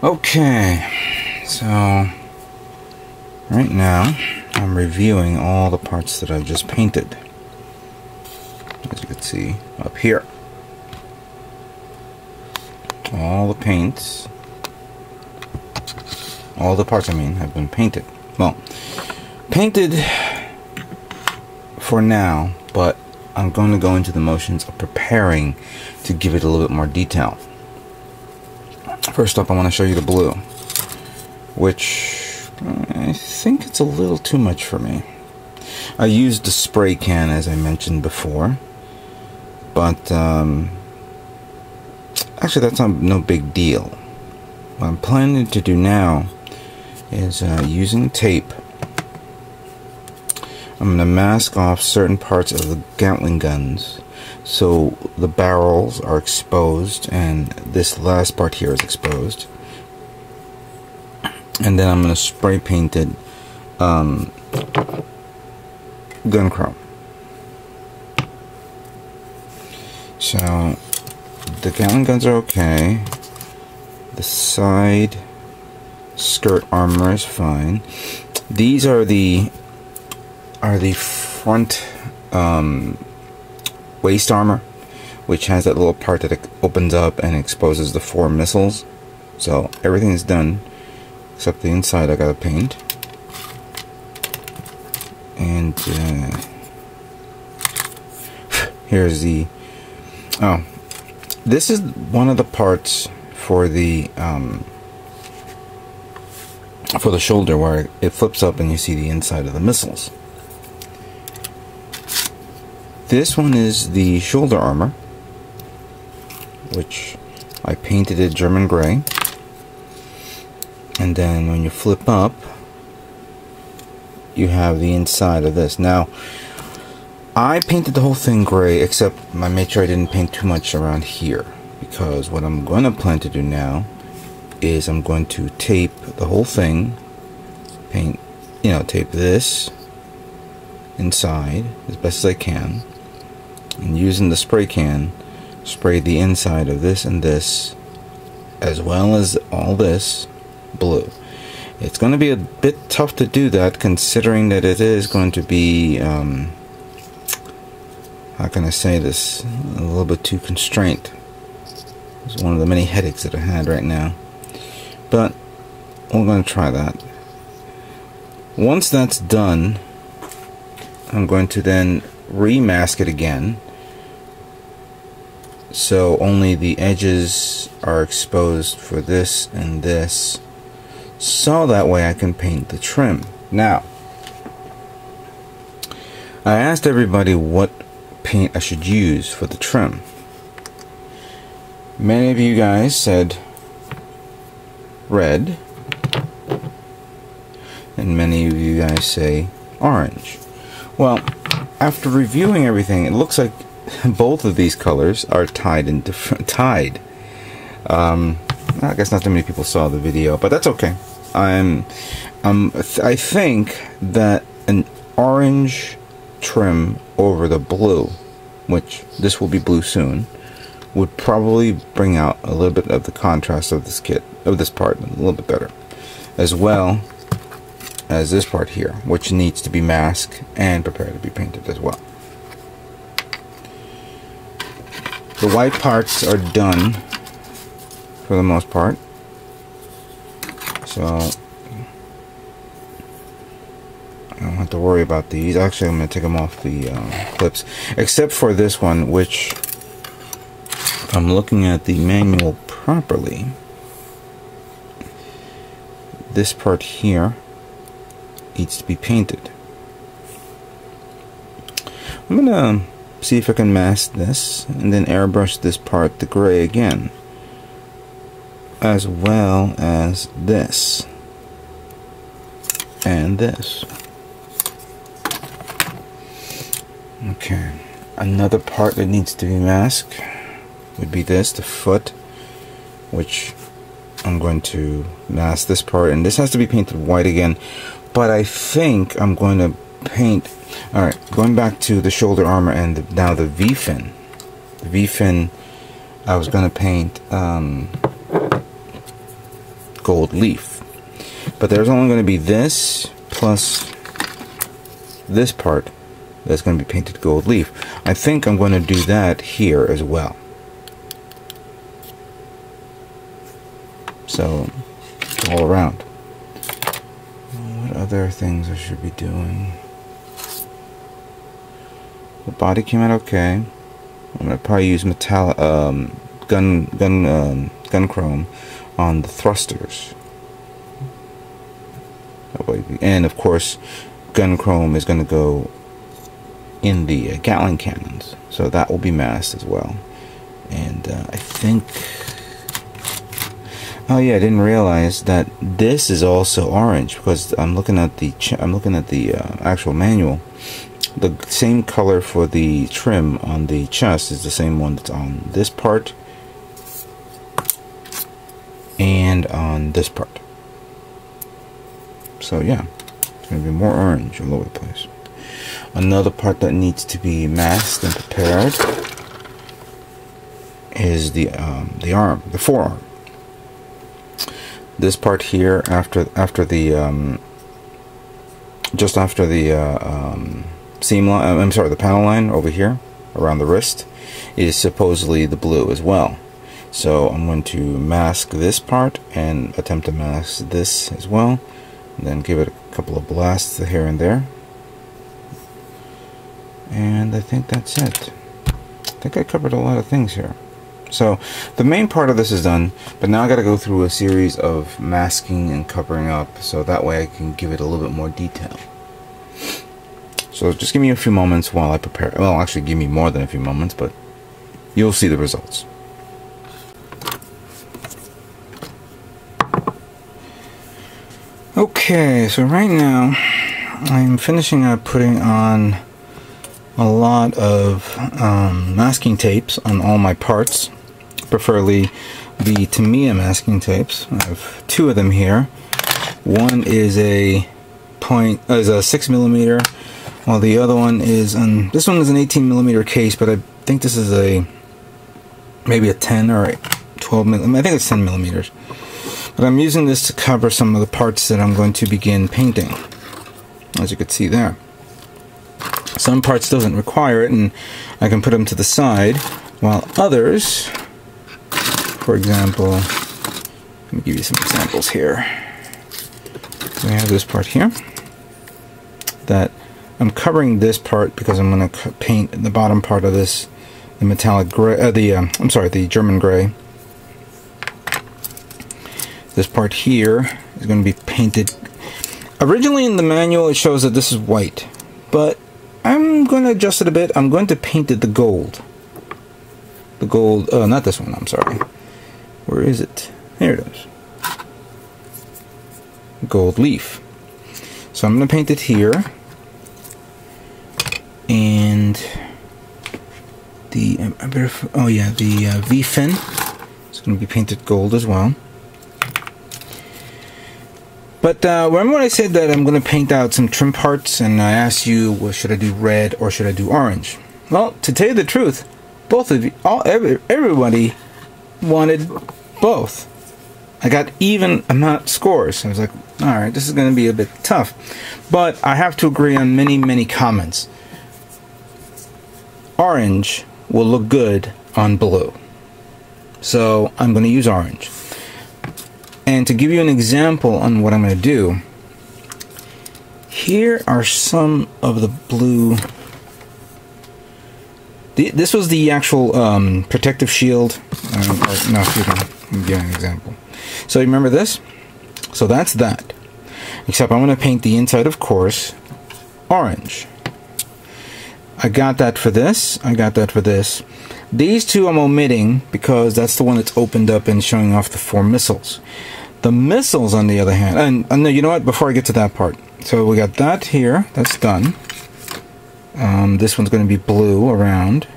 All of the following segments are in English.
Okay, so right now I'm reviewing all the parts that I've just painted. As you can see up here, all the paints, all the parts have been painted. Well, painted for now, but I'm going to go into the motions of preparing to give it a little bit more detail. First up, I want to show you the blue, which I think it's a little too much for me. I used the spray can, as I mentioned before, but actually that's no big deal. What I'm planning to do now is using tape, I'm going to mask off certain parts of the Gatling guns so the barrels are exposed and this last part here is exposed, and then I'm going to spray paint it gun chrome. So the Gatling guns are okay, the side skirt armor is fine. These are the front waist armor, which has that little part that it opens up and exposes the 4 missiles. So everything is done except the inside I gotta paint. And here's the this is one of the parts for the shoulder where it flips up and you see the inside of the missiles. This one is the shoulder armor, which I painted it German gray, and then when you flip up you have the inside of this. Now I painted the whole thing gray, except I made sure I didn't paint too much around here, because what I'm going to plan to do now is I'm going to tape the whole thing, tape this inside as best as I can, and using the spray can spray the inside of this and this, as well as all this blue. It's going to be a bit tough to do that, considering that it is going to be how can I say this, a little bit too constrained. It's one of the many headaches that I had right now, but we're going to try that. Once that's done, I'm going to then remask it again, so only the edges are exposed for this and this, so that way I can paint the trim. Now, I asked everybody what paint I should use for the trim. Many of you guys said red, and many of you guys say orange. Well, after reviewing everything, it looks like both of these colors are tied. I guess not too many people saw the video, but that's okay. I think that an orange trim over the blue, which this will be blue soon, would probably bring out a little bit of the contrast of this kit, of this part, a little bit better, as well as this part here, which needs to be masked and prepared to be painted as well. The white parts are done for the most part, so I don't have to worry about these. Actually, I'm going to take them off the clips, except for this one, which, if I'm looking at the manual properly, this part here needs to be painted. I'm going to see if I can mask this and then airbrush this part to gray again, as well as this and this. Okay, another part that needs to be masked would be this, the foot, which I'm going to mask this part, and this has to be painted white again, but I think I'm going to paint. Alright, going back to the shoulder armor and now the V-fin. The V-fin I was going to paint gold leaf. But there's only going to be this plus this part that's going to be painted gold leaf. I think I'm going to do that here as well. So all around. What other things I should be doing? The body came out okay. I'm gonna probably use metallic gun chrome on the thrusters. And of course, gun chrome is going to go in the Gatling cannons, so that will be masked as well. And I think, oh yeah, I didn't realize that this is also orange, because I'm looking at the actual manual. The same color for the trim on the chest is the same one that's on this part and on this part. So yeah, it's going to be more orange all over the place. Another part that needs to be masked and prepared is the arm, the forearm. This part here, after the just after the seam line, I'm sorry, the panel line over here around the wrist, is supposedly the blue as well. So I'm going to mask this part and attempt to mask this as well, and then give it a couple of blasts here and there. And I think that's it. I think I covered a lot of things here. So the main part of this is done, but now I got to go through a series of masking and covering up, so that way I can give it a little bit more detail. So just give me a few moments while I prepare. Well, actually give me more than a few moments, but you'll see the results. Okay, so right now I'm finishing up putting on a lot of masking tapes on all my parts, preferably the Tamiya masking tapes. I have two of them here. One is a 6mm, while the other one is this one is an 18mm case, but I think this is maybe a 10 or 12mm. I think it's 10mm. But I'm using this to cover some of the parts that I'm going to begin painting, as you can see there. Some parts doesn't require it, and I can put them to the side, while others, for example, let me give you some examples here. So we have this part here that I'm covering this part because I'm going to paint the bottom part of this, the metallic gray, the German gray. This part here is going to be painted. Originally in the manual it shows that this is white, but I'm going to adjust it a bit. I'm going to paint it the gold. The gold, not this one, I'm sorry. Where is it? Here it is. Gold leaf. So I'm going to paint it here. And the, the V-fin is going to be painted gold as well. But remember when I said that I'm going to paint out some trim parts, and I asked you, well, should I do red or should I do orange? Well, to tell you the truth, both of you, everybody wanted both. I got even amount scores. I was like, all right, this is going to be a bit tough. But I have to agree on many comments. Orange will look good on blue. So I'm going to use orange. And to give you an example on what I'm going to do, here are some of the blue. This was the actual protective shield. No, let me give you an example. So you remember this? So that's that. Except I'm going to paint the inside, of course, orange. I got that for this. I got that for this. These two I'm omitting because that's the one that's opened up and showing off the 4 missiles. The missiles, on the other hand, and no, you know what? Before I get to that part, so we got that here. That's done. This one's going to be blue around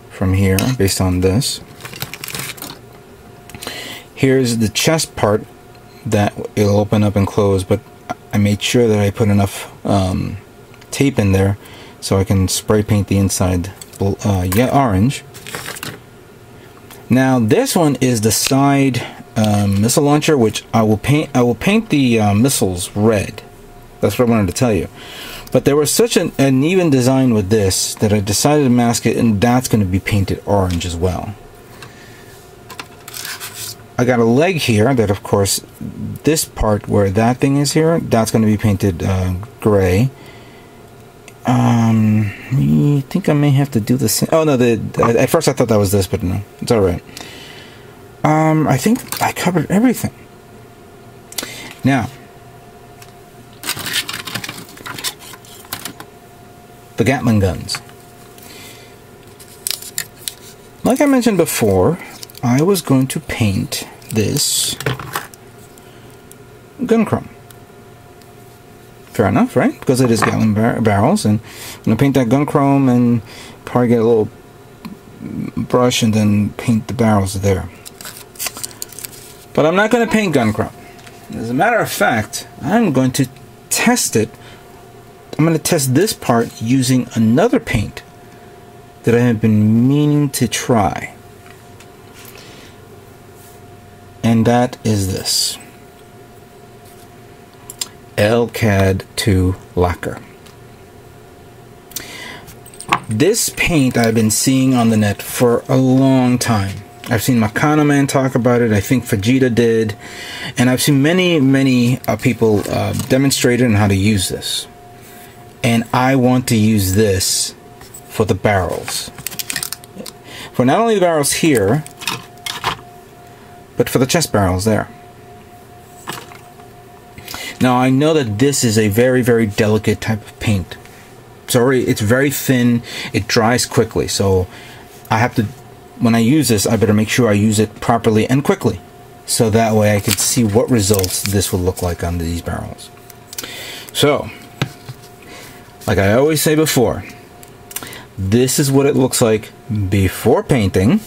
from here, based on this. Here's the chest part that it'll open up and close, but I made sure that I put enough tape in there so I can spray paint the inside orange. Now this one is the side missile launcher, which I will paint the missiles red. That's what I wanted to tell you. But there was such an even design with this that I decided to mask it, and that's going to be painted orange as well. I got a leg here that, of course, this part where that thing is here, that's going to be painted gray. I think I may have to do the same. Oh no, at first I thought that was this, but no, it's all right. I think I covered everything. Now, the Gatling guns. Like I mentioned before, I was going to paint this gun chrome. Fair enough, right? Because it is Gatling barrels, and I'm going to paint that gun chrome and probably get a little brush and then paint the barrels there. But I'm not going to paint gun chrome. As a matter of fact, I'm going to test it. I'm going to test this part using another paint that I have been meaning to try. And that is this. LCAD 2 lacquer. This paint I've been seeing on the net for a long time. I've seen Makano Man talk about it. I think Vegeta did, and I've seen many people demonstrate it on how to use this. And I want to use this for the barrels, for not only the barrels here, but for the chest barrels there. Now I know that this is a very delicate type of paint. It's very thin, it dries quickly, so I have to, when I use this, I better make sure I use it properly and quickly, so that way I can see what results this will look like on these barrels. So, like I always say before, this is what it looks like before painting,